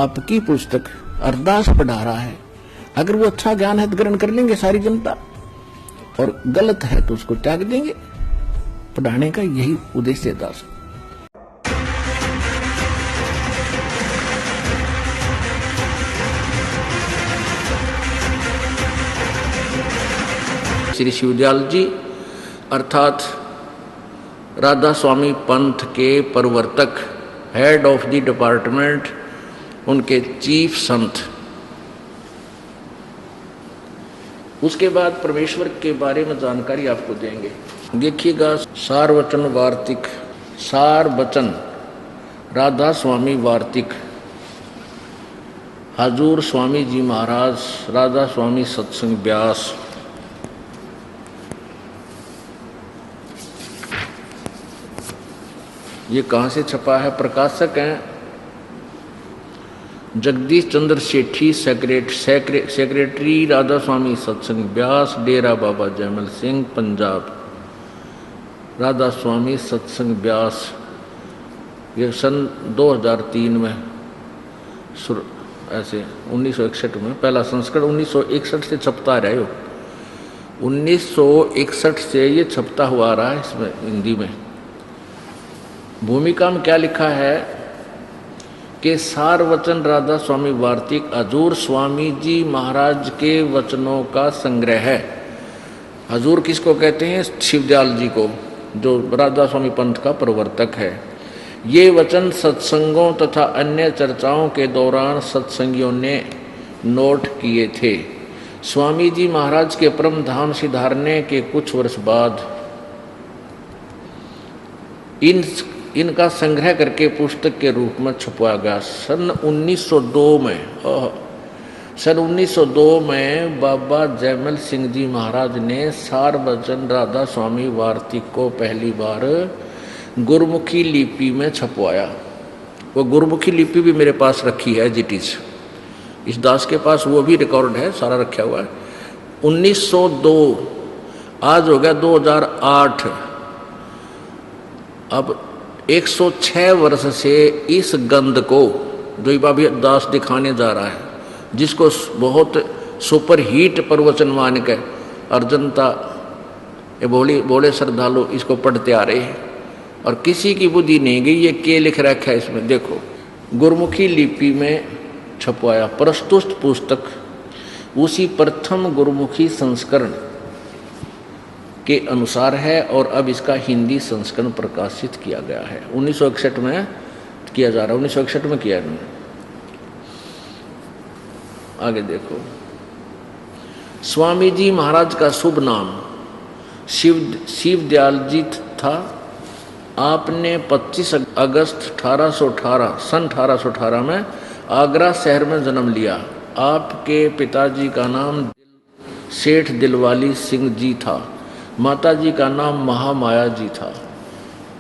आपकी पुस्तक अरदास पढ़ा रहा है, अगर वो अच्छा ज्ञान है तो ग्रहण कर लेंगे सारी जनता, और गलत है तो उसको त्याग देंगे। पढ़ाने का यही उद्देश्य है दास। श्री शिवदयाल जी अर्थात राधा स्वामी पंथ के प्रवर्तक, हेड ऑफ द डिपार्टमेंट, उनके चीफ संत। उसके बाद परमेश्वर के बारे में जानकारी आपको देंगे। देखिएगा, सार वचन वार्तिक, सार वचन राधा स्वामी वार्तिक, हजूर स्वामी जी महाराज, राधा स्वामी सत्संग व्यास। ये कहाँ से छपा है? प्रकाशक हैं जगदीश चंद्र सेठी, सेक्रेटरी राधा स्वामी सत्संग व्यास, डेरा बाबा जयमल सिंह, पंजाब। राधा स्वामी सत्संग व्यास, ये सन 2003 में ऐसे 1961 में पहला संस्करण 1961 से छपता रहे हो। 1961 से ये छपता हुआ रहा है इसमें हिंदी में। भूमिका में क्या लिखा है कि सार वचन राधा स्वामी वार्तिक हजूर स्वामी जी महाराज के वचनों का संग्रह है। हजूर किसको कहते हैं? शिवदयाल जी को, जो राधा स्वामी पंथ का प्रवर्तक है। ये वचन सत्संगों तथा अन्य चर्चाओं के दौरान सत्संगियों ने नोट किए थे। स्वामी जी महाराज के परम धाम सिधारने के कुछ वर्ष बाद इनका संग्रह करके पुस्तक के रूप में छपवाया गया। सन 1902 में बाबा जयमल सिंह जी महाराज ने सार वचन राधा स्वामी वार्तिक को पहली बार गुरमुखी लिपि में छपवाया। वो गुरमुखी लिपि भी मेरे पास रखी है जिटिस, इस दास के पास वो भी रिकॉर्ड है, सारा रखा हुआ है। 1902, आज हो गया 2008। अब 106 वर्ष से इस गंध को जो बाबी दास दिखाने जा रहा है, जिसको बहुत सुपर हीट प्रवचन मान के और जनता ये बोले श्रद्धालु इसको पढ़ते आ रहे हैं, और किसी की बुद्धि नहीं गई ये क्या लिख रखा है इसमें। देखो, गुरमुखी लिपि में छपवाया। प्रस्तुत पुस्तक उसी प्रथम गुरमुखी संस्करण के अनुसार है और अब इसका हिंदी संस्करण प्रकाशित किया गया है। 1961 में किया जा रहा है, 1961 में किया इन्होंने। आगे देखो, स्वामी जी महाराज का शुभ नाम शिवदयाल जी था। आपने 25 अगस्त 1818 सन 1818 में आगरा शहर में जन्म लिया। आपके पिताजी का नाम सेठ दिलवाली सिंह जी था, माताजी का नाम महामाया जी था।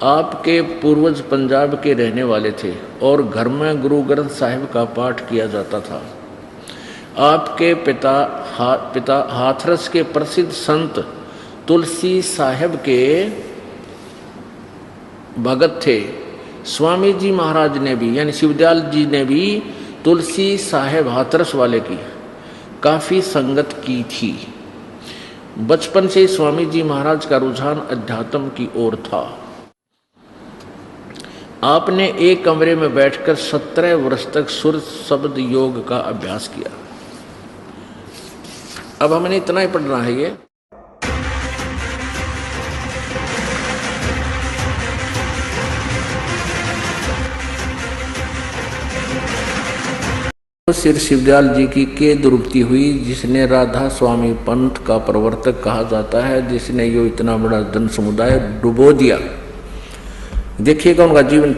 आपके पूर्वज पंजाब के रहने वाले थे और घर में गुरु ग्रंथ साहिब का पाठ किया जाता था। आपके पिता हाथरस के प्रसिद्ध संत तुलसी साहिब के भगत थे। स्वामी जी महाराज ने भी, यानी शिवदयाल जी ने भी तुलसी साहिब हाथरस वाले की काफ़ी संगत की थी। बचपन से स्वामी जी महाराज का रुझान अध्यात्म की ओर था। आपने एक कमरे में बैठकर 17 वर्ष तक सुर शब्द योग का अभ्यास किया। अब हमने इतना ही पढ़ना है। ये श्री शिवदयाल जी की के दुरुक्ति हुई, जिसने राधा स्वामी पंथ का प्रवर्तक कहा जाता है, जिसने यो इतना बड़ा जन समुदाय डुबो दिया। देखिएगा उनका जीवन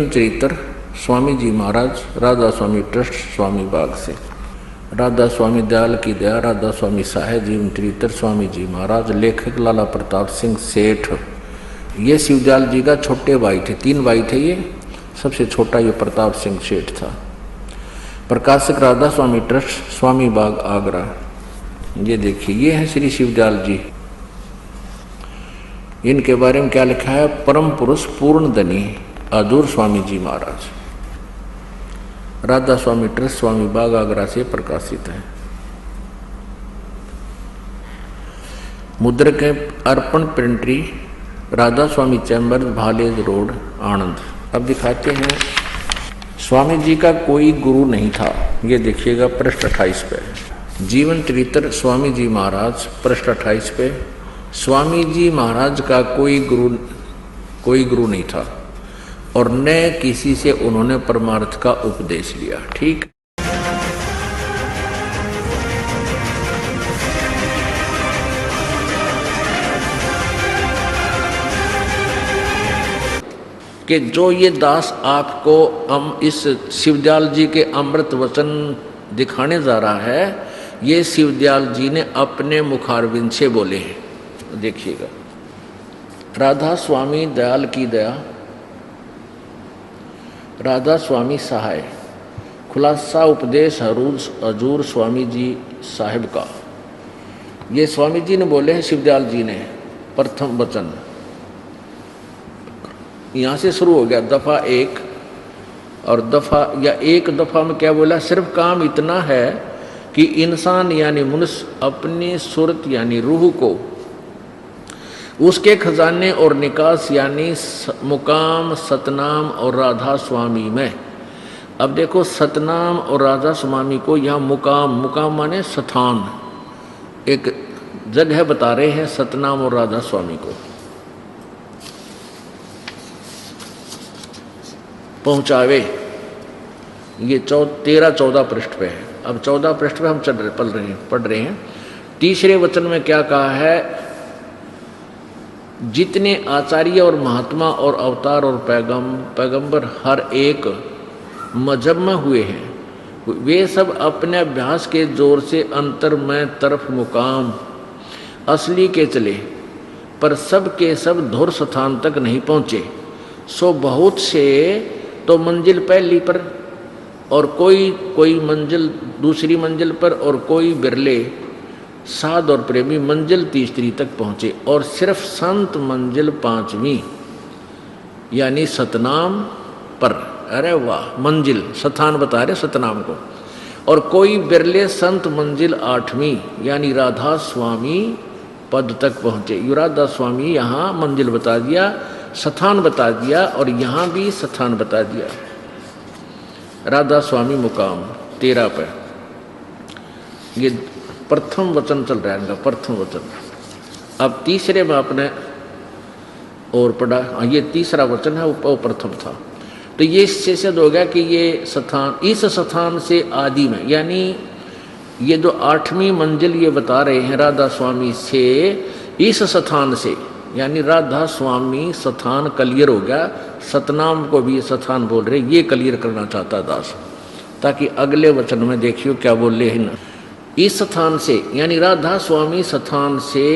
चरित्र स्वामी जी महाराज, राधा स्वामी ट्रस्ट, स्वामी बाग से। राधा स्वामी दयाल की दया, राधा स्वामी साहेब, जीवन चरित्र स्वामी जी महाराज। लेखक लाला प्रताप सिंह सेठ। ये शिवदयाल जी का छोटे भाई थे, 3 भाई थे ये, सबसे छोटा ये प्रताप सिंह सेठ था। प्रकाशक राधा स्वामी ट्रस्ट, स्वामी बाग, आगरा। ये देखिए, ये है श्री शिवदयाल जी। इनके बारे में क्या लिखा है? परम पुरुष पूर्ण धनी हजूर स्वामी जी महाराज। राधा स्वामी ट्रस्ट, स्वामी बाग, आगरा से प्रकाशित है। मुद्रक है अर्पण प्रिंटरी, राधा स्वामी चैम्बर, भालेज रोड, आनंद। अब दिखाते हैं स्वामी जी का कोई गुरु नहीं था। ये देखिएगा पृष्ठ 28 पे जीवन चरित्र स्वामी जी महाराज, पृष्ठ 28 पे स्वामी जी महाराज का कोई गुरु नहीं था और न किसी से उन्होंने परमार्थ का उपदेश लिया। ठीक, कि जो ये दास आपको हम इस शिवदयाल जी के अमृत वचन दिखाने जा रहा है, ये शिवदयाल जी ने अपने मुखारविंद से बोले हैं। देखिएगा, राधा स्वामी दयाल की दया, राधा स्वामी सहाय, खुलासा उपदेश हजूर स्वामी जी साहिब का। ये स्वामी जी ने बोले हैं, शिवदयाल जी ने प्रथम वचन। यहाँ से शुरू हो गया दफा 1 और दफा या एक दफा में क्या बोला, सिर्फ काम इतना है कि इंसान यानी मनुष्य अपनी सूरत यानी रूह को उसके खजाने और निकास यानी मुकाम सतनाम और राधा स्वामी में। अब देखो, सतनाम और राधा स्वामी को यहाँ मुकाम माने स्थान, एक जगह बता रहे हैं सतनाम और राधा स्वामी को पहुंचावे। ये 13-14 पृष्ठ पे है। अब 14 पृष्ठ पे हम पढ़ रहे हैं। तीसरे वचन में क्या कहा है, जितने आचार्य और महात्मा और अवतार और पैगंबर हर एक मजहब में हुए हैं, वे सब अपने अभ्यास के जोर से अंतर में तरफ मुकाम असली के चले, पर सब के सब धुर स्थान तक नहीं पहुँचे। सो बहुत से तो मंजिल पहली पर और कोई मंजिल दूसरी मंजिल पर और कोई बिरले साध और प्रेमी मंजिल तीसरी तक पहुँचे और सिर्फ संत मंजिल 5वीं यानी सतनाम पर। अरे वाह, मंजिल स्थान बता रहे सतनाम को। और कोई बिरले संत मंजिल 8वीं यानी राधा स्वामी पद तक पहुँचे। यू राधा स्वामी यहाँ मंजिल बता दिया, स्थान बता दिया और यहाँ भी स्थान बता दिया। राधा स्वामी मुकाम 13 पे ये प्रथम वचन चल रहा है इनका, प्रथम वचन। अब तीसरे में आपने और पढ़ा, ये तीसरा वचन है, वो प्रथम था। तो ये इससे सिद्ध हो गया कि ये स्थान, इस स्थान से आदि में, यानी ये जो 8वीं मंजिल ये बता रहे हैं राधा स्वामी से, इस स्थान से यानी राधा स्वामी स्थान क्लियर हो गया। सतनाम को भी स्थान बोल रहे, ये क्लियर करना चाहता दास, ताकि अगले वचन में देखियो क्या बोल रहे हैं। इस स्थान से यानी राधा स्वामी स्थान से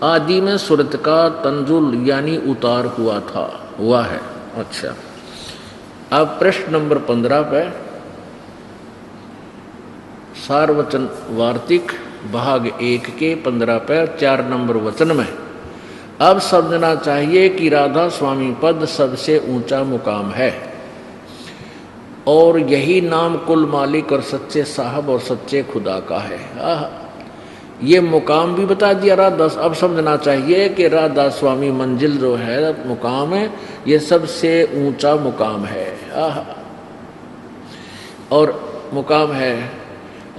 आदि में सूरत का तंजुल यानी उतार हुआ है। अच्छा, अब प्रश्न नंबर 15 पे सारवचन वार्तिक भाग 1 के 15 पे 4 नंबर वचन में अब समझना चाहिए कि राधा स्वामी पद सबसे ऊंचा मुकाम है और यही नाम कुल मालिक और सच्चे साहब और सच्चे खुदा का है। ये मुकाम भी बता दिया राधा। अब समझना चाहिए कि राधा स्वामी मंजिल जो है, मुकाम है, ये सबसे ऊंचा मुकाम है और मुकाम है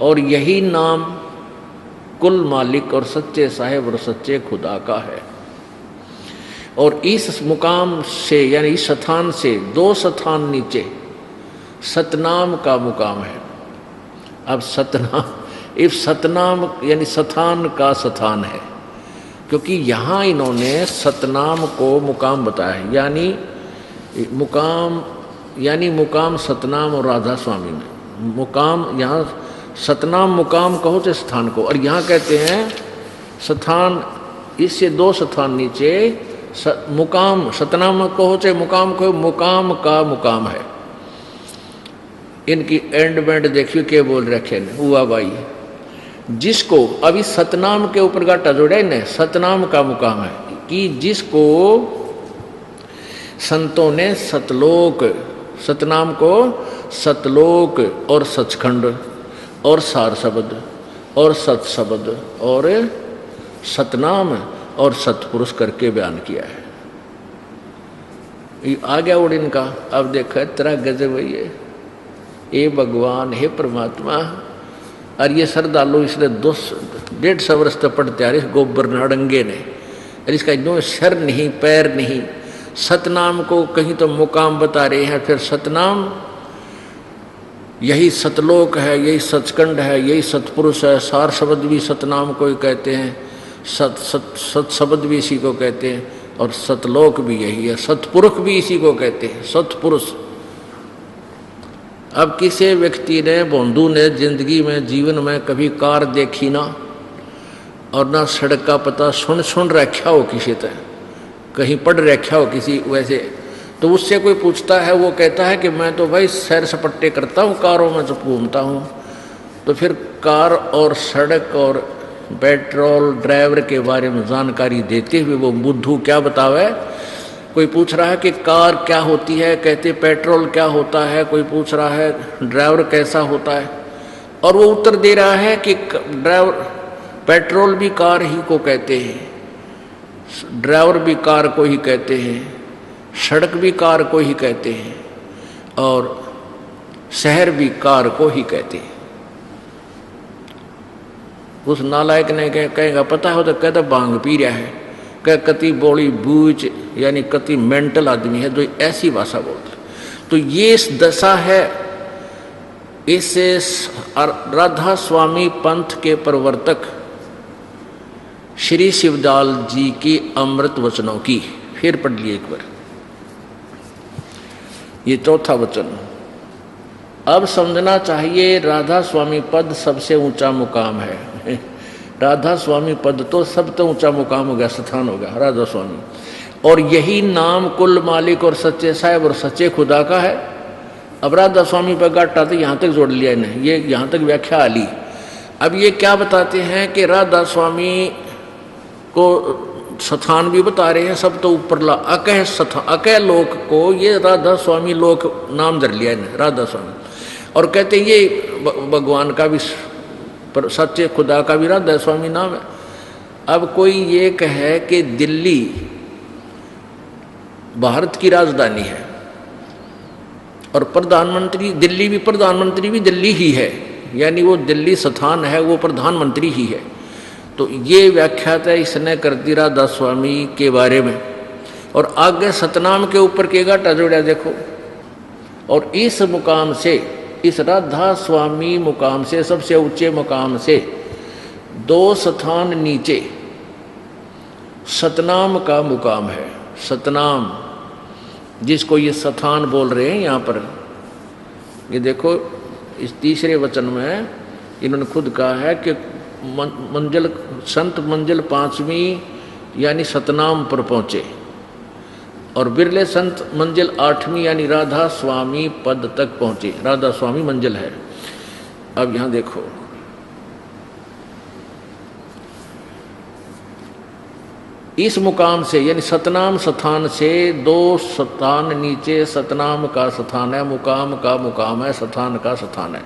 और यही नाम कुल मालिक और सच्चे साहेब और सच्चे खुदा का है। और इस मुकाम से यानी इस स्थान से 2 स्थान नीचे सतनाम का मुकाम है। अब सतनाम यानी स्थान का स्थान है, क्योंकि यहाँ इन्होंने सतनाम को मुकाम बताया है, यानी मुकाम सतनाम और राधा स्वामी में मुकाम। यहाँ सतनाम मुकाम कहो तो स्थान को, और यहाँ कहते हैं स्थान, इससे 2 स्थान नीचे मुकाम। सतनाम कहो चाहे मुकाम कहो, मुकाम का मुकाम है। इनकी एंड बैंड देखिए क्या बोल रखे हुआ भाई, जिसको अभी सतनाम के ऊपर गाटा जोड़ा है, सतनाम का मुकाम है कि जिसको संतों ने सतलोक, सतनाम को सतलोक और सचखंड और सार शब्द और सत शब्द और सतनाम और सतपुरुष करके बयान किया है। ये आ गया उड़ इनका। अब देखो तेरा गजब है ये, हे भगवान हे परमात्मा। और ये श्रद्धालु इसने 150 वर्ष तक पढ़ते आ रहे गोबर नाड़ंगे ने, और इसका नो सर नहीं पैर नहीं। सतनाम को कहीं तो मुकाम बता रहे हैं, फिर सतनाम यही सतलोक है, यही सचखंड है, यही सतपुरुष है। सार शब्द भी सतनाम को ही कहते हैं, सत शब्द भी इसी को कहते हैं, और सतलोक भी यही है, सतपुरुष भी इसी को कहते हैं, सतपुरुष। अब किसी व्यक्ति ने बंधु ने जिंदगी में जीवन में कभी कार देखी ना, और ना सड़क का पता सुन रखा हो किसी तरह, कहीं पढ़ रखा हो किसी वैसे, तो उससे कोई पूछता है, वो कहता है कि मैं तो भाई सैर सपट्टे करता हूँ, कारों में जब घूमता हूँ। तो फिर कार और सड़क और पेट्रोल ड्राइवर के बारे में जानकारी देते हुए वो बुद्धू क्या बतावे। कोई पूछ रहा है कि कार क्या होती है, कहते पेट्रोल क्या होता है। कोई पूछ रहा है ड्राइवर कैसा होता है, और वो उत्तर दे रहा है कि ड्राइवर पेट्रोल भी कार ही को कहते हैं, ड्राइवर भी कार को ही कहते हैं, सड़क भी कार को ही कहते हैं, और शहर भी कार को ही कहते हैं। उस नालायक ने कहेगा पता हो तो कहता भांग पी रहा है, कह कति बोली बूझ, यानी कति मेंटल आदमी है जो ऐसी भाषा बोलता। तो ये दशा है इस राधा स्वामी पंथ के प्रवर्तक श्री शिवदयाल जी की अमृत वचनों की। फिर पढ़ लिए एक बार ये चौथा वचन। अब समझना चाहिए राधा स्वामी पद सबसे ऊंचा मुकाम है। राधा स्वामी पद तो सबसे ऊंचा मुकाम हो गया, स्थान हो गया राधा स्वामी, और यही नाम कुल मालिक और सच्चे साहिब और सच्चे खुदा का है। अब राधा स्वामी पर गाटा तो यहाँ तक जोड़ लिया इन्हें, ये यहाँ तक व्याख्या आली। अब ये क्या बताते हैं कि राधा स्वामी को स्थान भी बता रहे हैं, सब तो ऊपर ला अकह स्थान अकह लोक को ये राधा स्वामी लोक नाम धर लिया इन्हें राधा स्वामी, और कहते हैं ये भगवान का भी पर सच्चे खुदा का भी राधा स्वामी नाम है। अब कोई ये कहे कि दिल्ली भारत की राजधानी है और प्रधानमंत्री दिल्ली भी दिल्ली ही है, यानी वो दिल्ली स्थान है, वो प्रधानमंत्री ही है, तो ये व्याख्या तो इसने कर दी राधा स्वामी के बारे में। और आगे सतनाम के ऊपर के गाटा जोड़ा देखो, और इस मुकाम से, इस राधा स्वामी मुकाम से, सबसे ऊंचे मुकाम से 2 स्थान नीचे सतनाम का मुकाम है। सतनाम जिसको ये स्थान बोल रहे हैं यहाँ पर, ये देखो इस तीसरे वचन में इन्होंने खुद कहा है कि मंजिल संत मंजिल 5वीं यानी सतनाम पर पहुँचे, और बिरले संत मंजिल 8वीं यानी राधा स्वामी पद तक पहुंचे। राधा स्वामी मंजिल है। अब यहां देखो, इस मुकाम से यानी सतनाम स्थान से 2 स्थान नीचे सतनाम का स्थान है, मुकाम का मुकाम है, स्थान का स्थान है।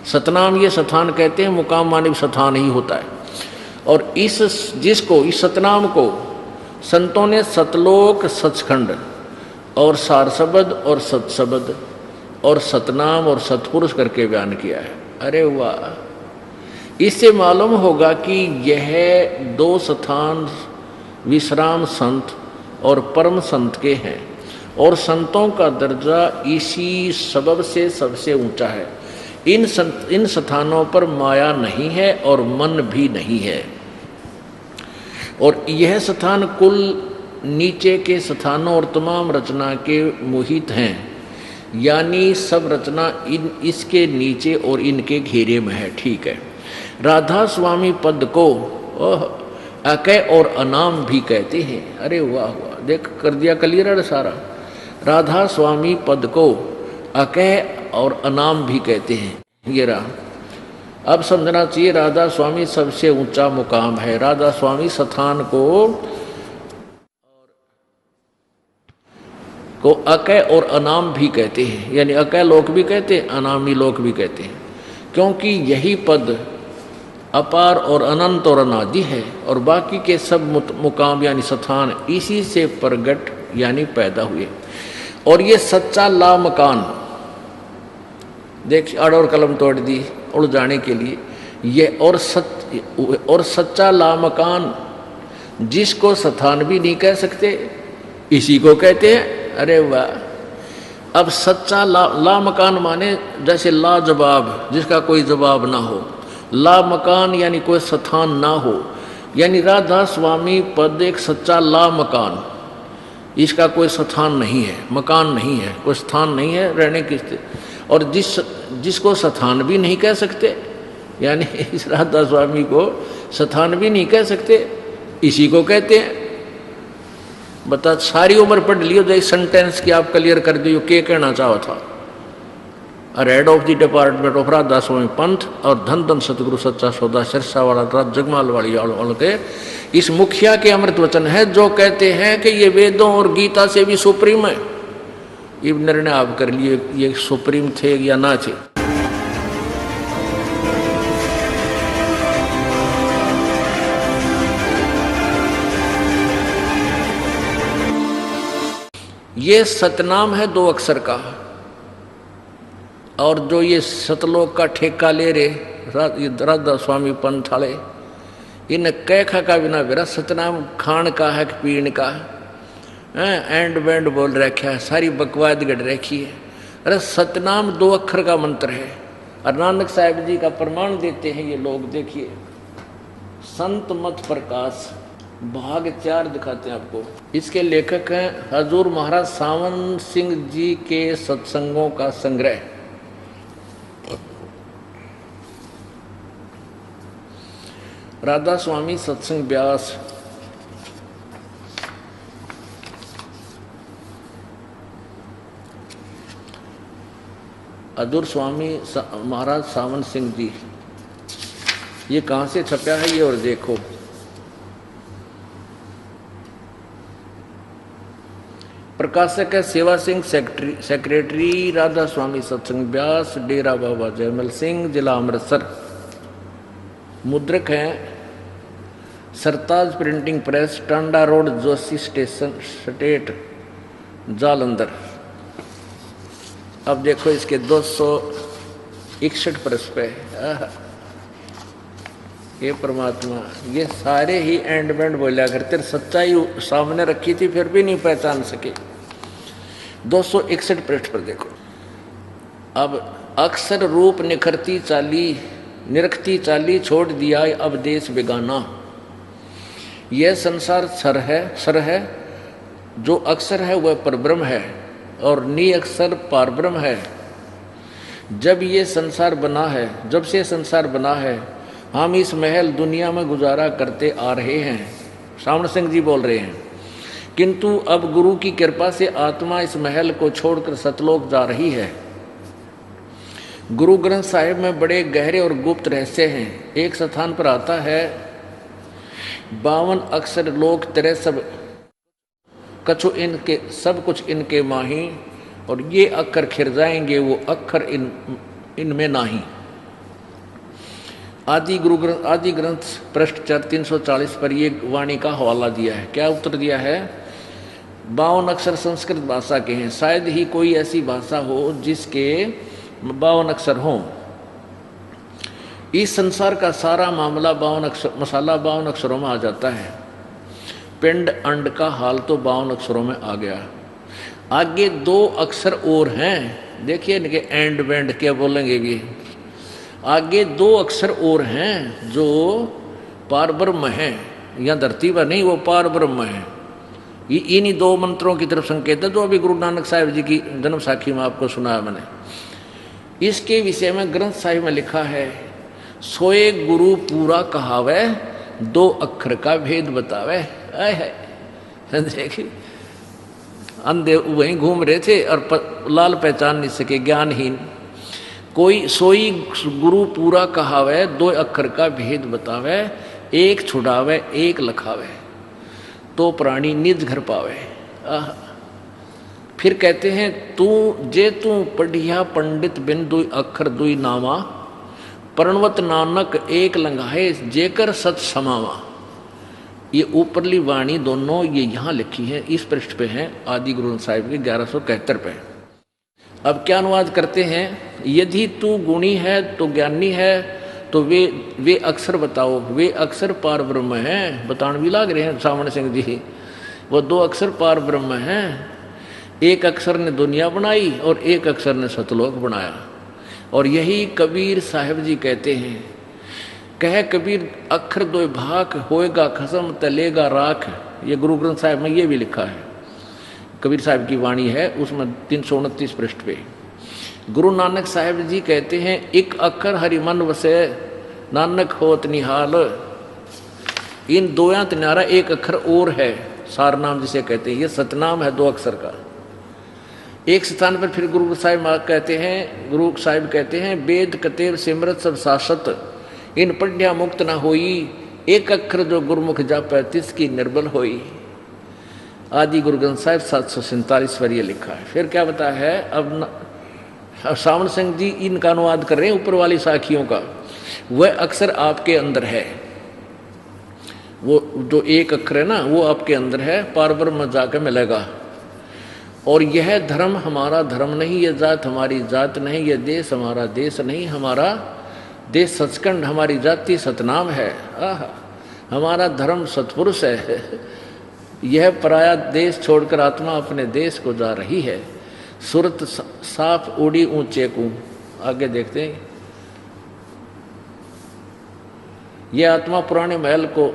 सतनाम ये स्थान कहते हैं, मुकाम माने स्थान ही होता है। और इस सतनाम को संतों ने सतलोक सचखंड और सार शब्द और सत शब्द और सतनाम और सतपुरुष करके बयान किया है। अरे वाह, इससे मालूम होगा कि यह 2 स्थान विश्राम संत और परम संत के हैं, और संतों का दर्जा इसी सबब से सबसे ऊंचा है। इन स्थानों पर माया नहीं है और मन भी नहीं है, और यह स्थान कुल नीचे के स्थानों और तमाम रचना के मोहित हैं, यानी सब रचना इसके नीचे और इनके घेरे में है। ठीक है। राधा स्वामी पद को अकय और अनाम भी कहते हैं। अरे वाह वाह, देख कर दिया क्लियर सारा। राधा स्वामी पद को अकय और अनाम भी कहते हैं। ये रहा। अब समझना चाहिए राधा स्वामी सबसे ऊंचा मुकाम है। राधा स्वामी स्थान को को अकय और अनाम भी कहते हैं, यानी अकय लोक भी कहते हैं, अनामी लोक भी कहते हैं, क्योंकि यही पद अपार और अनंत और अनादि है और बाकी के सब मुकाम यानी स्थान इसी से प्रगट यानी पैदा हुए। और ये सच्चा ला मकान, देख अड़ और कलम तोड़ दी उड़ जाने के लिए, ये और सच्चा ला मकान जिसको स्थान भी नहीं कह सकते इसी को कहते हैं। अरे वाह! अब सच्चा ला मकान माने जैसे ला जवाब, जिसका कोई जवाब ना हो, ला मकान यानी कोई स्थान ना हो, यानी राधा स्वामी पद एक सच्चा ला मकान, इसका कोई स्थान नहीं है, मकान नहीं है, कोई स्थान नहीं है रहने की। और जिसको स्थान भी नहीं कह सकते, यानी इस राधा स्वामी को स्थान भी नहीं कह सकते, इसी को कहते हैं। बता, सारी उम्र पढ़ लियो जो सेंटेंस की आप क्लियर कर दियो क्या कहना चाहो था। Head of the department of Radha Swami पंथ और धन धन सतगुरु सच्चा सौदा सिरसा वाला जगमाल वाली के इस मुखिया के अमृत वचन है जो कहते हैं कि ये वेदों और गीता से भी सुप्रीम है। ये निर्णय आप कर लिए ये सुप्रीम थे या ना थे। ये सतनाम है 2 अक्षर का, और जो ये सतलोक का ठेका ले रहे राधा स्वामी पंथ वाले, इन कैखा का बिना मेरा सतनाम खान का है कि पीण का एंड बैंड बोल रखा है, सारी बकवाद गढ़ रखी है। अरे सतनाम 2 अक्षर का मंत्र है और नानक साहब जी का प्रमाण देते हैं ये लोग। देखिए संत मत प्रकाश भाग 4 दिखाते हैं आपको। इसके लेखक हैं हजूर महाराज सावन सिंह जी के सत्संगों का संग्रह। राधा स्वामी सत्संग व्यास, हजूर स्वामी महाराज सावन सिंह जी, ये कहाँ से छपा है ये और देखो। प्रकाशक है सेवा सिंह, सेक्रेटरी राधा स्वामी सत्संग व्यास, डेरा बाबा जयमल सिंह, जिला अमृतसर। मुद्रक हैं Sartaj printing press, Tanda road, Joshi station, state, Jalandhar. अब देखो इसके 261 पृष्ठ पे। ये परमात्मा, ये सारे ही एंड बैंड बोला करते, सच्चाई सामने रखी थी फिर भी नहीं पहचान सके। 261 पृष्ठ पर देखो। अब अक्सर रूप निखरती निरखती चाली छोड़ दिया अब देश बेगाना। यह संसार सर है जो अक्सर है वह परब्रह्म है और नी अक्सर पारब्रह्म है। जब से संसार बना है हम इस महल दुनिया में गुजारा करते आ रहे हैं। सावन सिंह जी बोल रहे हैं, किंतु अब गुरु की कृपा से आत्मा इस महल को छोड़कर सतलोक जा रही है। गुरु ग्रंथ साहिब में बड़े गहरे और गुप्त रहस्य हैं। एक स्थान पर आता है 52 अक्षर लोक तेरे सब कुछ इनके माही, और ये अक्षर खिर जाएंगे वो अक्षर इनमें नाही। आदि ग्रंथ पृष्ठ 340 पर ये वाणी का हवाला दिया है। क्या उत्तर दिया है? 52 अक्षर संस्कृत भाषा के हैं, शायद ही कोई ऐसी भाषा हो जिसके 52 अक्षर हों। इस संसार का सारा मामला 52 अक्षरों में आ जाता है। पिंड अंड का हाल तो 52 अक्षरों में आ गया। आगे 2 अक्षर और हैं, देखिए इनके एंड बैंड क्या बोलेंगे भी। आगे 2 अक्षर और हैं जो पार ब्रह्म हैं, या धरती पर नहीं, वो पार ब्रह्म है। इन्हीं 2 मंत्रों की तरफ संकेत है जो अभी गुरु नानक साहिब जी की जन्म साखी में आपको सुनाया मैंने। इसके विषय में ग्रंथ साहिब में लिखा है, सोए गुरु पूरा कहावे 2 अक्षर का भेद बतावे। देखिए अंधे वहीं घूम रहे थे और लाल पहचान नहीं सके, ज्ञानहीन। कोई सोई गुरु पूरा कहावे 2 अक्षर का भेद बतावे, एक छुड़ावे एक लखावे, तो प्राणी निज घर पावे। फिर कहते हैं तू जे तू पढ़िया पंडित बिन दुई अक्षर दुई नामा, प्रणवत नानक एक लंघाए जेकर सत समावा। ये ऊपरली वाणी दोनों ये यहाँ लिखी है, इस पृष्ठ पे है आदि गुरु ग्रंथ साहिब के 1171 पे। अब क्या अनुवाद करते हैं, यदि तू गुणी है तो ज्ञानी है तो वे अक्षर बताओ, वे अक्षर पार ब्रह्म हैं। बतान भी लाग रहे हैं सामण सिंह जी, वो 2 अक्षर पार ब्रह्म हैं। एक अक्षर ने दुनिया बनाई और एक अक्षर ने सतलोक बनाया। और यही कबीर साहिब जी कहते हैं, कह कबीर अक्षर दो भाक होएगा खसम तलेगा राख। ये गुरु ग्रंथ साहिब में ये भी लिखा है, कबीर साहिब की वाणी है उसमें 329 पृष्ठ पे। गुरु नानक साहिब जी कहते हैं, एक अक्षर हरि मन वसे नानक होत निहाल। इन दोया तिनारा एक अक्षर और है, सार नाम जिसे कहते हैं, ये सतनाम है 2 अक्षर का। एक स्थान पर फिर गुरु साहिब कहते हैं, गुरु साहिब कहते हैं, वेद कतेर सिमरत सब शासत इन पढ़िया मुक्त न होई, एक अक्षर जो गुरुमुख जापै तिसकी निर्बल होई। आदि गुरु ग्रंथ साहिब 747 पर ये लिखा है। फिर क्या बताया है, अब सावन सिंह जी इनका अनुवाद कर रहे हैं ऊपर वाली साखियों का। वह अक्षर आपके अंदर है, वो जो एक अक्षर है ना वो आपके अंदर है, पार ब्रह्म में जाकर मिलेगा। और यह धर्म हमारा धर्म नहीं, यह जात हमारी जात नहीं, यह देश हमारा देश नहीं, हमारा देश सचखंड, हमारी जाति सतनाम है। आह, हमारा धर्म सतपुरुष है। यह पराया देश छोड़कर आत्मा अपने देश को जा रही है। सूरत साफ उड़ी ऊंचे को। आगे देखते हैं, यह आत्मा पुराने महल को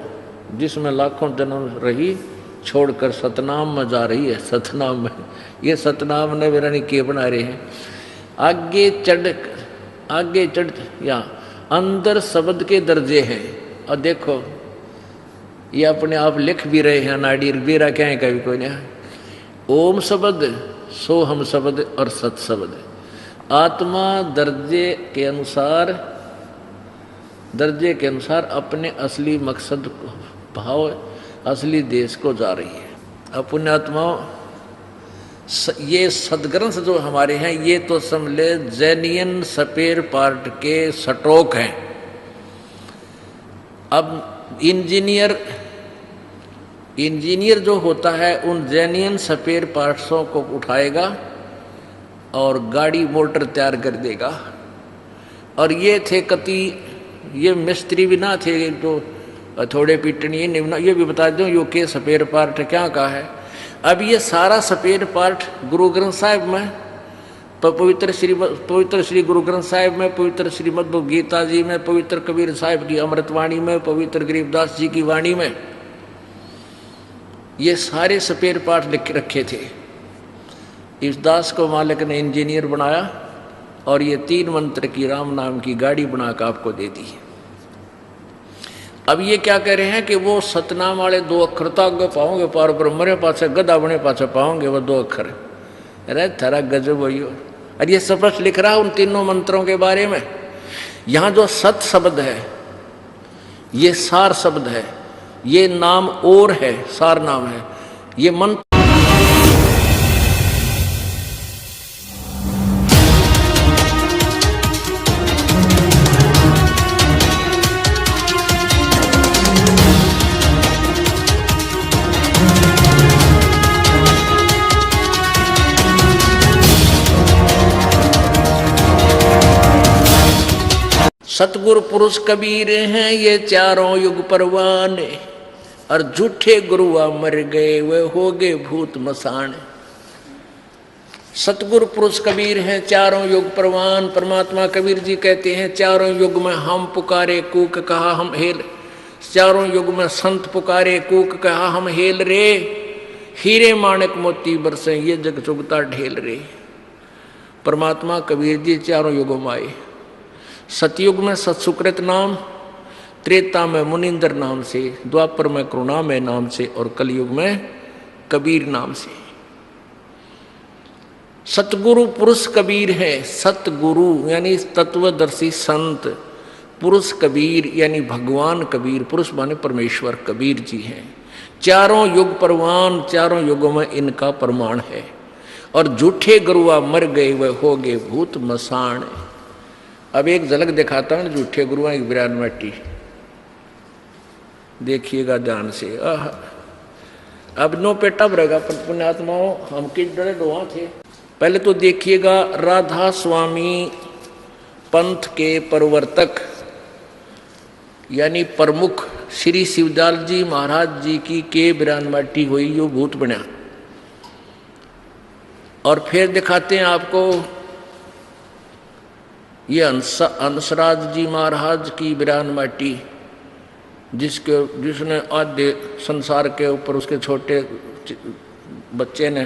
जिसमें लाखों जन्म रही छोड़कर सतनाम में जा रही है। सतनाम में, ये सतनाम ने मेरा नहीं के बना रहे हैं। आगे चढ़ या अंदर शब्द के दर्जे हैं। और देखो ये अपने आप लिख भी रहे हैं, नाड़ी बेरा क्या है कभी कोई नहीं। ओम शब्द, सोहम शब्द और सत शब्द। आत्मा दर्जे के अनुसार अपने असली मकसद भाव असली देश को जा रही है। अपने आत्माओं, ये सदग्रंथ जो हमारे हैं ये तो समझे जैनियन सपेर पार्ट के स्टॉक हैं। अब इंजीनियर जो होता है उन जैनियन सपेर पार्ट्सों को उठाएगा और गाड़ी मोटर तैयार कर देगा। और ये थे कति, ये मिस्त्री भी ना थे जो थोड़े पीटनी, ये भी बता दूं यो के सपेर पार्ट क्या कहा है। अब ये सारा सपेर पार्ट गुरु ग्रंथ साहिब में, पवित्र श्री गुरु ग्रंथ साहिब में, पवित्र श्रीमद् गीता जी में, पवित्र कबीर साहिब की अमृतवाणी में, पवित्र गरीबदास जी की वाणी में, ये सारे सपेर पार्ट लिख रखे थे। इस दास को मालिक ने इंजीनियर बनाया और ये 3 मंत्र की राम नाम की गाड़ी बनाकर आपको दे दी। अब ये क्या कह रहे हैं कि वो सतनाम वाले 2 अक्षर तो आगे पाओगे, पार ब्रह्म पाछे गदा बने पाछे पाओगे वो 2 अक्षर। अरे थारा गजब वही हो। और ये स्पष्ट लिख रहा है उन तीनों मंत्रों के बारे में। यहाँ जो सत शब्द है ये सार शब्द है, ये नाम और है, सार नाम है ये मंत्र। सतगुरु पुरुष कबीर हैं ये चारों युग परवाने, और झूठे गुरुआ मर गए वे हो गए भूत मसान। सतगुरु पुरुष कबीर हैं चारों युग परवान। परमात्मा कबीर जी कहते हैं, चारों युग में हम पुकारे कूक कहा हम हेल। चारों युग में संत पुकारे कूक कहा हम हेल रे, हीरे माणक मोती बरसे ये जग चुगता ढेल रे। परमात्मा कबीर जी चारों युगों में आए। सतयुग में सत्सुकृत नाम, त्रेता में मुनिंदर नाम से, द्वापर में करुणामय नाम से, और कलयुग में कबीर नाम से। सतगुरु पुरुष कबीर है। सतगुरु यानी तत्वदर्शी संत, पुरुष कबीर यानी भगवान कबीर, पुरुष माने परमेश्वर कबीर जी हैं। चारों युग परवान, चारों युगों में इनका प्रमाण है। और झूठे गुरुआ मर गए वह हो गए भूत मसान। अब एक झलक दिखाता हूं झूठे गुरुआ की बिरान मट्टी, देखिएगा ध्यान से। अब नो पेटा भरेगा पुण्यात्माओं, हम किस डरे डोहा थे। पहले तो देखिएगा राधा स्वामी पंथ के प्रवर्तक यानी प्रमुख श्री शिवदयाल जी महाराज जी की के बिरान माटी हुई जो भूत बना। और फिर दिखाते हैं आपको ये हंसराज जी महाराज की बिरान माटी, जिसने आधे संसार के ऊपर उसके छोटे बच्चे ने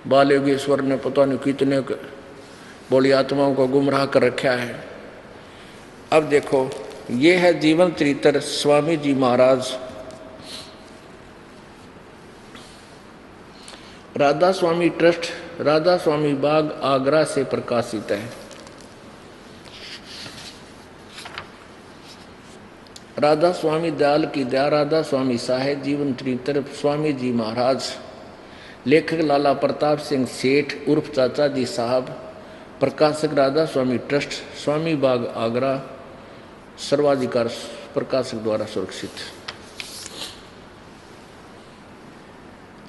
बाल योगेश्वर ने पता नहीं कितने बोली आत्माओं को गुमराह कर रखा है। अब देखो ये है जीवन चरित्र स्वामी जी महाराज। राधा स्वामी ट्रस्ट राधा स्वामी बाग आगरा से प्रकाशित है। राधा स्वामी दयाल की दया राधा स्वामी साहेब जीवन चरित्र स्वामी जी महाराज। लेखक लाला प्रताप सिंह सेठ उर्फ चाचा जी साहब। प्रकाशक राधा स्वामी ट्रस्ट स्वामी बाग आगरा, सर्वाधिकार प्रकाशक द्वारा सुरक्षित।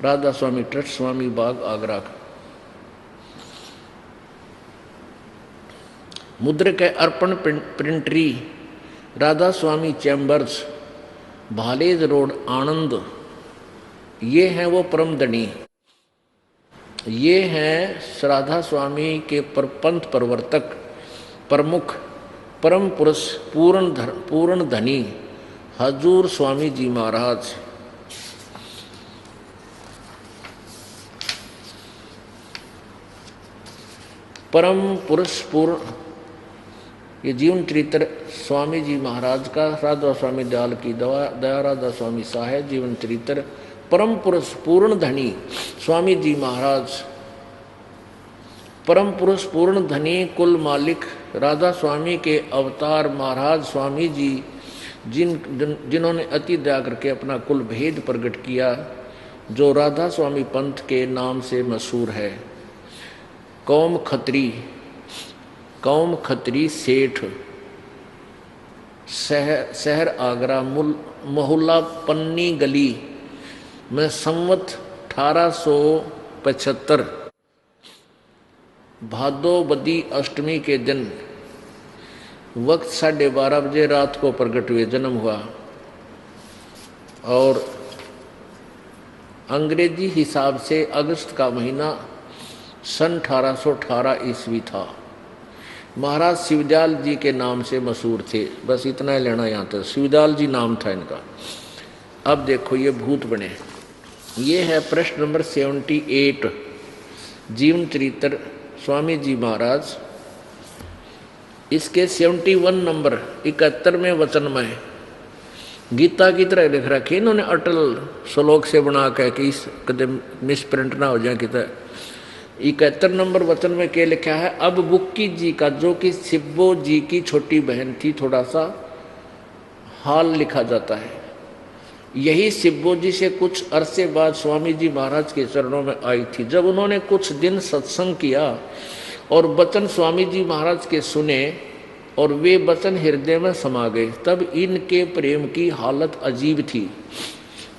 राधा स्वामी ट्रस्ट स्वामी बाग आगरा। मुद्रक है अर्पण प्रिंटरी राधा स्वामी चैम्बर्स, भालेज रोड आनंद। ये हैं वो परम धनी, ये हैं राधा स्वामी के पंथ प्रवर्तक प्रमुख परम पुरुष पूर्ण धनी हजूर स्वामी जी महाराज। परम पुरुष पूर्ण, ये जीवन चरित्र स्वामी जी महाराज का। राधा स्वामी दयाल की दया राधा स्वामी साहेब जीवन चरित्र परम पुरुष पूर्ण धनी स्वामी जी महाराज। परम पुरुष पूर्ण धनी कुल मालिक राधा स्वामी के अवतार महाराज स्वामी जी, जिन्होंने अति दया करके अपना कुल भेद प्रकट किया, जो राधा स्वामी पंथ के नाम से मशहूर है। कौम खत्री सेठ, शहर आगरा, मोहल्ला पन्नी गली में संवत 1875 भादो बदी अष्टमी के दिन वक्त 12:30 बजे रात को प्रकट हुए, जन्म हुआ। और अंग्रेजी हिसाब से अगस्त का महीना सन 1818 ईस्वी था। महाराज शिवदयाल जी के नाम से मशहूर थे। बस इतना ही लेना यहाँ तक, शिवदयाल जी नाम था इनका। अब देखो ये भूत बने। ये है प्रश्न नंबर 78 जीवन चरित्र स्वामी जी महाराज। इसके 71 नंबर 71वें वचन में गीता की तरह लिख रखे इन्होंने, अटल श्लोक से बना के कि इस कदम मिसप्रिंट ना हो जाए। कितना 71 नंबर वचन में क्या लिखा है। अब बुक्की जी का, जो कि सिब्बो जी की छोटी बहन थी, थोड़ा सा हाल लिखा जाता है। यही सिब्बो जी से कुछ अरसे बाद स्वामी जी महाराज के चरणों में आई थी। जब उन्होंने कुछ दिन सत्संग किया और वचन स्वामी जी महाराज के सुने और वे वचन हृदय में समा गए, तब इनके प्रेम की हालत अजीब थी।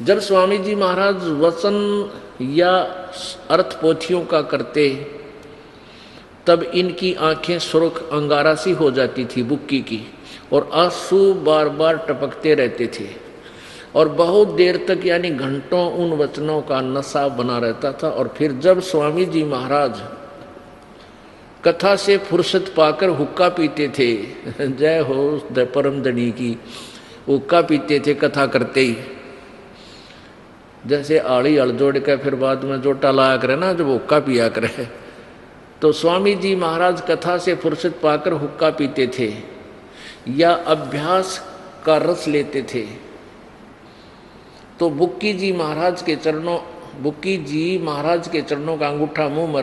जब स्वामी जी महाराज वचन या अर्थ पोथियों का करते, तब इनकी आंखें सुर्ख अंगारा सी हो जाती थी बुक्की की, और आंसू बार बार टपकते रहते थे। और बहुत देर तक यानी घंटों उन वचनों का नशा बना रहता था। और फिर जब स्वामी जी महाराज कथा से फुर्सत पाकर हुक्का पीते थे, जय हो परम धनी की, हुक्का पीते थे कथा करते ही, जैसे आड़ी हल जोड़ के फिर बाद में जोटा लाया करे ना, जब हुक्का पिया करे, तो स्वामी जी महाराज कथा से फुर्सत पाकर हुक्का पीते थे या अभ्यास का रस लेते थे। तो बुक्की जी महाराज के चरणों का अंगूठा मुंह में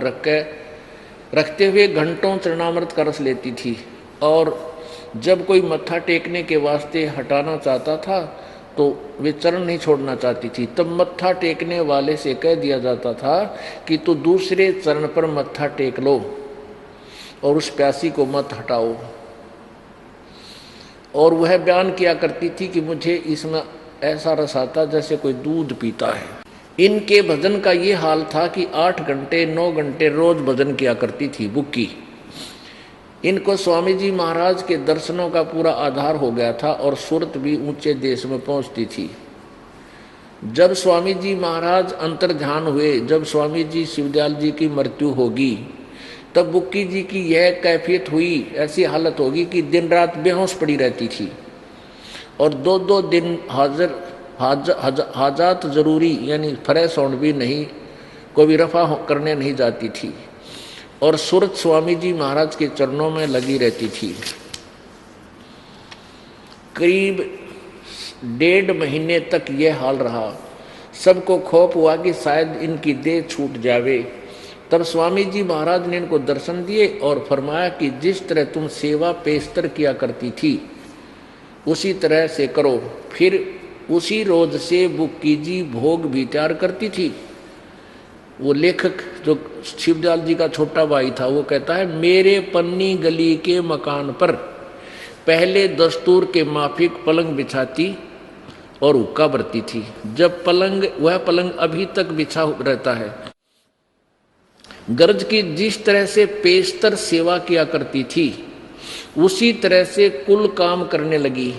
रखते हुए घंटों चरणामृत का रस लेती थी। और जब कोई मत्था टेकने के वास्ते हटाना चाहता था तो वे चरण नहीं छोड़ना चाहती थी। तब मत्था टेकने वाले से कह दिया जाता था कि तू दूसरे चरण पर मत्था टेक लो और उस प्यासी को मत हटाओ। और वह बयान किया करती थी कि मुझे इसमें ऐसा रस आता जैसे कोई दूध पीता है। इनके भजन का ये हाल था कि 8 घंटे 9 घंटे रोज भजन किया करती थी बुक्की। इनको स्वामी जी महाराज के दर्शनों का पूरा आधार हो गया था और सूरत भी ऊंचे देश में पहुंचती थी। जब स्वामी जी महाराज अंतर्ध्यान हुए, जब स्वामी जी शिवदयाल जी की मृत्यु होगी, तब बुक्की जी की यह कैफियत हुई, ऐसी हालत होगी कि दिन रात बेहोश पड़ी रहती थी और 2-2 दिन हाजात जरूरी यानी फ्रेश होने भी नहीं, कोई भी रफा करने नहीं जाती थी और सूरत स्वामी जी महाराज के चरणों में लगी रहती थी। करीब 1.5 महीने तक यह हाल रहा। सबको खौफ हुआ कि शायद इनकी देह छूट जावे। तब स्वामी जी महाराज ने इनको दर्शन दिए और फरमाया कि जिस तरह तुम सेवा पेशतर किया करती थी उसी तरह से करो। फिर उसी रोज से बुक्की जी भोग भी तैयार करती थी। वो लेखक जो शिवदयाल जी का छोटा भाई था वो कहता है, मेरे पन्नी गली के मकान पर पहले दस्तूर के माफिक पलंग बिछाती और हुक्का भरती थी। जब वह पलंग अभी तक बिछा रहता है। गर्ज की जिस तरह से पेशतर सेवा किया करती थी उसी तरह से कुल काम करने लगी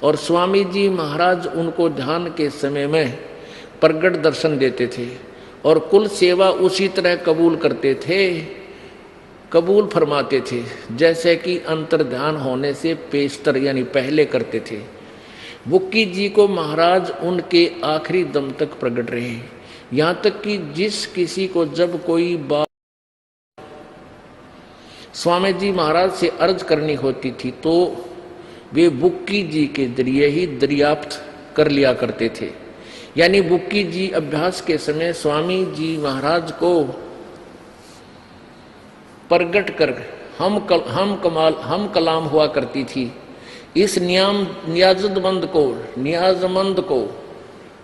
और स्वामी जी महाराज उनको ध्यान के समय में प्रगट दर्शन देते थे और कुल सेवा उसी तरह कबूल करते थे, कबूल फरमाते थे जैसे कि अंतर्ध्यान होने से पेशतर यानी पहले करते थे। बुक्की जी को महाराज उनके आखिरी दम तक प्रकट रहे। यहाँ तक कि जिस किसी को जब कोई बात स्वामी जी महाराज से अर्ज करनी होती थी तो वे बुक्की जी के जरिए ही दरियाफ्त कर लिया करते थे। यानी बुक्की जी अभ्यास के समय स्वामी जी महाराज को प्रगट कर हम कलाम हुआ करती थी। इस नियाजमंद को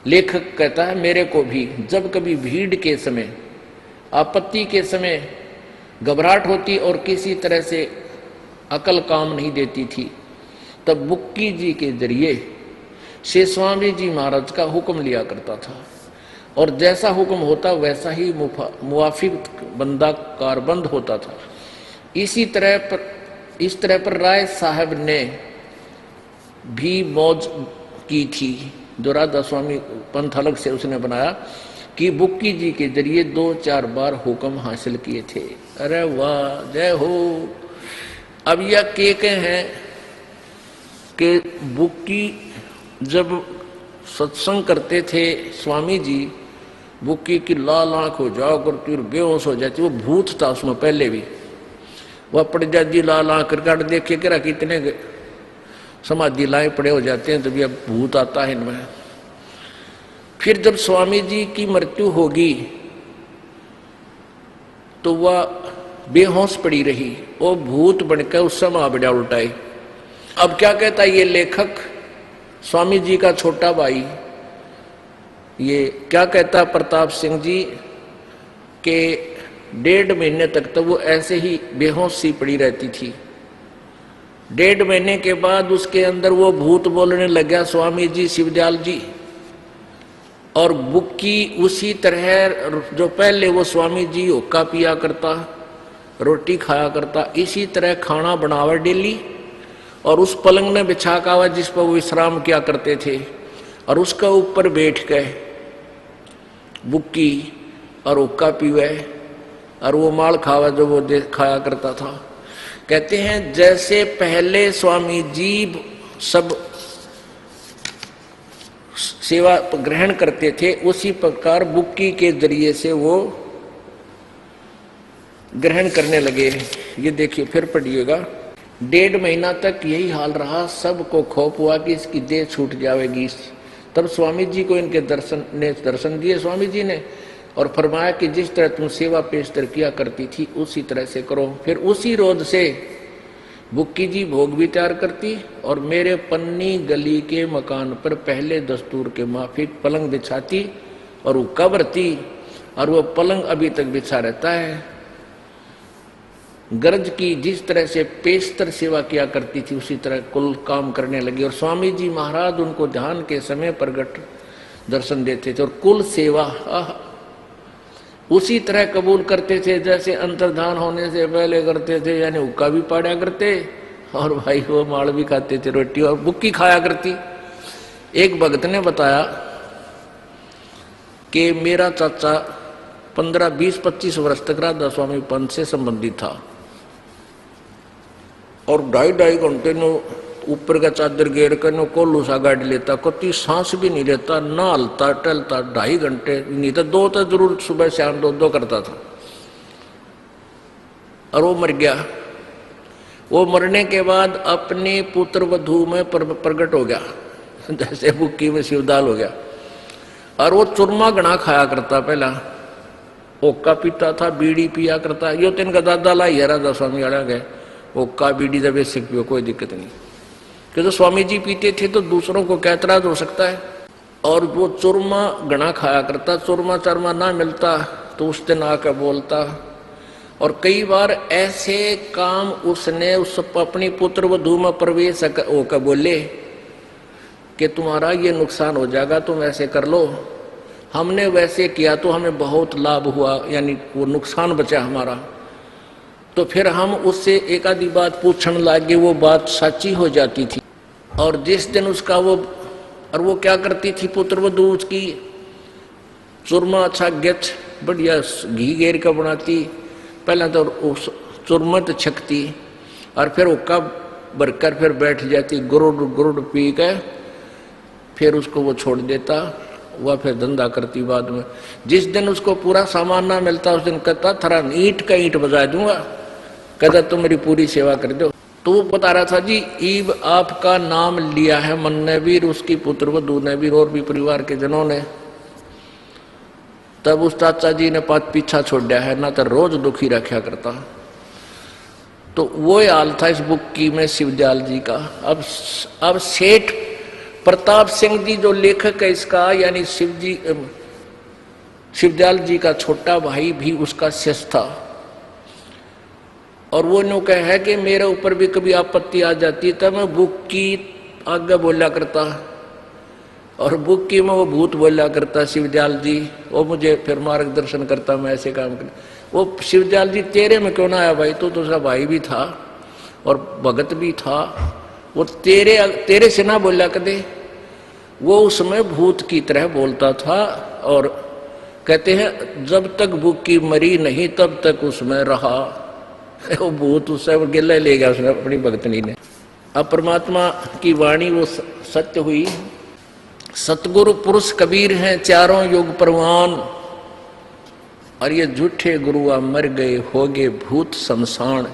लेखक कहता है, मेरे को भी जब कभी भीड़ के समय, आपत्ति के समय घबराहट होती और किसी तरह से अकल काम नहीं देती थी, तब बुक्की जी के जरिए से स्वामी जी महाराज का हुक्म लिया करता था और जैसा हुक्म होता वैसा ही मुवाफिक बंदा कारबंद होता था। इस तरह पर राय साहब ने भी मौज की थी, जो राधा स्वामी पंथ अलग से उसने बनाया कि बुक्की जी के जरिए 2-4 बार हुक्म हासिल किए थे। अरे वाह, जय हो। अब यह के हैं कि बुक्की जब सत्संग करते थे स्वामी जी, बुक्की की लाल आंख हो जाओ करती और बेहोश हो जाती। वो भूत था उसमें पहले भी। वह पड़ जाती लाल आंख कर देखे करा कितने समाधि लाए पड़े हो जाते हैं, तभी अब भूत आता है इनमें। फिर जब स्वामी जी की मृत्यु होगी तो वह बेहोश पड़ी रही, वो भूत बनकर उस समय आबड़ा उल्टाए। अब क्या कहता है ये लेखक, स्वामी जी का छोटा भाई, ये क्या कहता प्रताप सिंह जी के 1.5 महीने तक तो वो ऐसे ही बेहोश सी पड़ी रहती थी। 1.5 महीने के बाद उसके अंदर वो भूत बोलने लग गया, स्वामी जी शिवदयाल जी। और बुक्की उसी तरह जो पहले वो स्वामी जी हुक्का पिया करता, रोटी खाया करता, इसी तरह खाना बनावा डेली और उस पलंग में बिछा का हुआ जिस पर वो विश्राम किया करते थे और उसका ऊपर बैठ गए बुक्की और हुक्का पीवे और वो माल खावा जो वो खाया करता था। कहते हैं जैसे पहले स्वामी जी सब सेवा ग्रहण करते थे उसी प्रकार बुक्की के जरिए से वो ग्रहण करने लगे। ये देखिए फिर पढ़िएगा। 1.5 महीना तक यही हाल रहा। सबको खौफ हुआ कि इसकी देह छूट जाएगी। तब स्वामी जी को इनके दर्शन दिए स्वामी जी ने और फरमाया कि जिस तरह तुम सेवा पेशतर किया करती थी उसी तरह से करो। फिर उसी रोज से बुक्की जी भोग भी तैयार करती और मेरे पन्नी गली के मकान पर पहले दस्तूर के माफिक पलंग बिछाती और वो कब्रती और वो पलंग अभी तक बिछा रहता है। गरज की जिस तरह से पेशतर सेवा किया करती थी उसी तरह कुल काम करने लगी और स्वामी जी महाराज उनको ध्यान के समय प्रगट दर्शन देते थे और कुल सेवा उसी तरह कबूल करते थे जैसे अंतर्धान होने से पहले करते थे, यानी हुक्का भी पाड़ा करते और भाई वो माड़ भी खाते थे, रोटी और बुक्की खाया करती। एक भक्त ने बताया कि मेरा चाचा 15, 20, 25 वर्ष तक राधा स्वामी पंथ से संबंधित था और 2.5 घंटे ने ऊपर का चादर घेर कर नो कोल्लू सा गाड़ी लेता, कति सांस भी नहीं लेता, ना हलता टलता, 2.5 घंटे नहीं तो 2 तो जरूर सुबह शाम 2 करता था। और वो मर गया। वो मरने के बाद अपने पुत्र वधू में प्रकट हो गया, जैसे बुक्की में शिवदाल हो गया। और वो चूरमा घना खाया करता, पहला ओक्का पीता था, बीड़ी पिया करता। यो तो इनका दादा लाई है राधा स्वामी वाला गए, ओक्का बीड़ी जब बेसिक पियो कोई दिक्कत नहीं, क्योंकि स्वामी जी पीते थे तो दूसरों को क्या एतराज हो सकता है। और वो चूरमा घना खाया करता, चूरमा चारमा ना मिलता तो उस दिन आकर बोलता। और कई बार ऐसे काम उसने उस अपनी पुत्र वधू में प्रवेश होकर बोले कि तुम्हारा ये नुकसान हो जाएगा, तुम ऐसे कर लो। हमने वैसे किया तो हमें बहुत लाभ हुआ, यानी वो नुकसान बचा हमारा। तो फिर हम उससे एक आधी बात पूछने लगे, वो बात सच्ची हो जाती थी। और जिस दिन उसका वो क्या करती थी पुत्र वधू, उसकी चूरमा अच्छा गेच बढ़िया घी घेर का बनाती, पहले तो उस चूरमा तो छकती और फिर हुक्का भरकर फिर बैठ जाती, गुरुड़ गुरुड़ पी के फिर उसको वो छोड़ देता, वह फिर धंधा करती। बाद में जिस दिन उसको पूरा सामान ना मिलता उस दिन कहता थरा ईंट का ईंट बजा दूंगा, कहता तुम मेरी पूरी सेवा कर दो। तो वो बता रहा था जी ईब आपका नाम लिया है मन ने भी, उसकी पुत्र वधू ने भी और भी परिवार के जनों ने। तब उस चाचा जी ने पीछा छोड़ दिया है, ना तो रोज दुखी रखा करता। तो वो हाल था इस बुक्की में शिवदयाल जी का। अब सेठ प्रताप सिंह जी जो लेखक है इसका, यानी शिवदयाल जी का छोटा भाई भी उसका शिष्य था। और वो नो कह है कि मेरे ऊपर भी कभी आपत्ति आ जाती तब मैं बुक्की आगे बोला करता और बुक्की में वो भूत बोला करता शिवदयाल जी, वो मुझे फिर मार्गदर्शन करता, मैं ऐसे काम कर। वो शिवदयाल जी तेरे में क्यों ना आया भाई, तो दूसरा भाई भी था और भगत भी था, वो तेरे से ना बोला कदे। वो उसमें भूत की तरह बोलता था और कहते हैं जब तक बुक्की मरी नहीं तब तक उसमें रहा। वो भूत उससे गिला ले गया उसने अपनी भगतनी ने। अब परमात्मा की वाणी वो सत्य हुई। सतगुरु पुरुष कबीर हैं चारों युग परवान, और ये झूठे गुरुआ मर गए हो गए भूत शमशान।